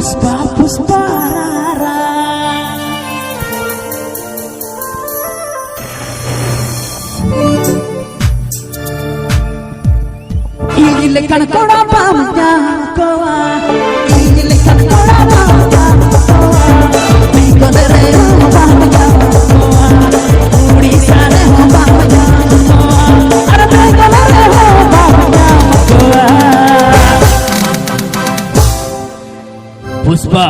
Puspa, Puspa Rara. Ilikan koda pamnya koa, ilikan koda pamnya koa. Bigolere pamnya koa, urisane pamnya koa. Ada bigolere pamnya koa. Pushpa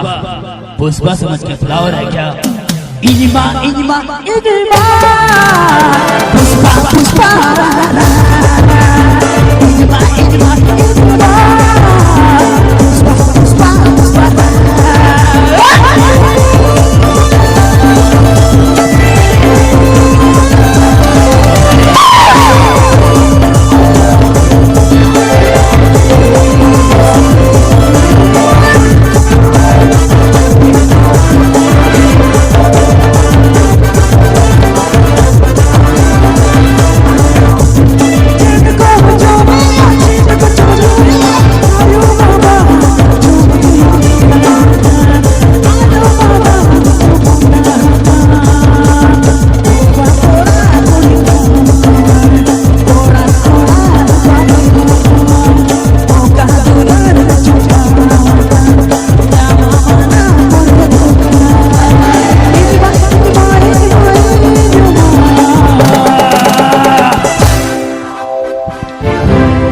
Pushpa समझ के flower है क्या? इनिमा इनिमा इनिमा पुष्पा पुष्पा इनिमा इनिमा इनिमा पुष्पा पुष्पा पुष्पा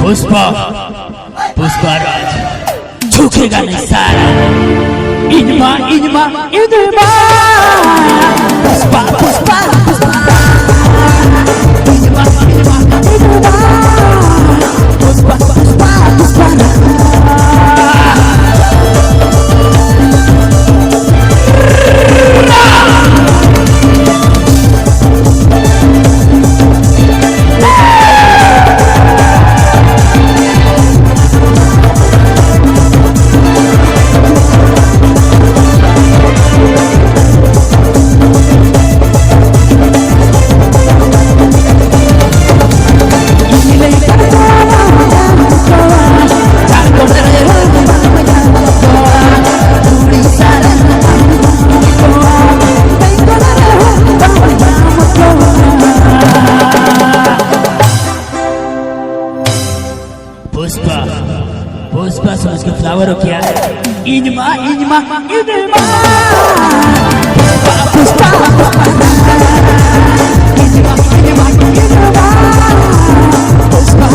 पुष्पा पुष्पा राज झुकेगा नहीं सारा इनमा इनमा इनमा पुष्पा पुष्पा पुष्पा इनमा इनमा इनमा पुष्पा पुष्पा पुष्पा पुष्पा पुष्पा समझ के फ्लावर हो क्या? इनमा इनमा इनमा पुष्पा पुष्पा इनमा इनमा इनमा पुष्पा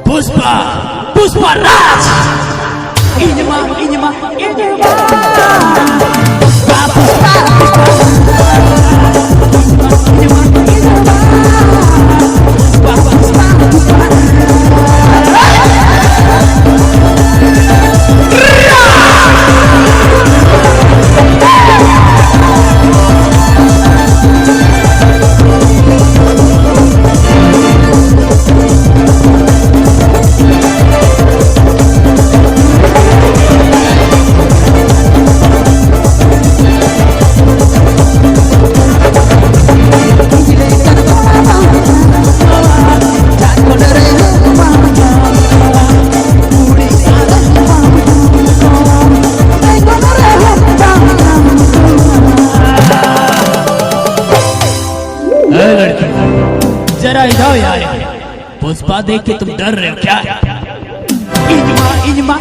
पुष्पा पुष्पा राज इनमा इनमा इनमा पुष्पा पुष्पा पुष्पा इनमा इनमा पुष्पा पुष्पा पुष्पा जरा इधर यार, पुष्पा देख के तुम डर रहे हो क्या? इनमा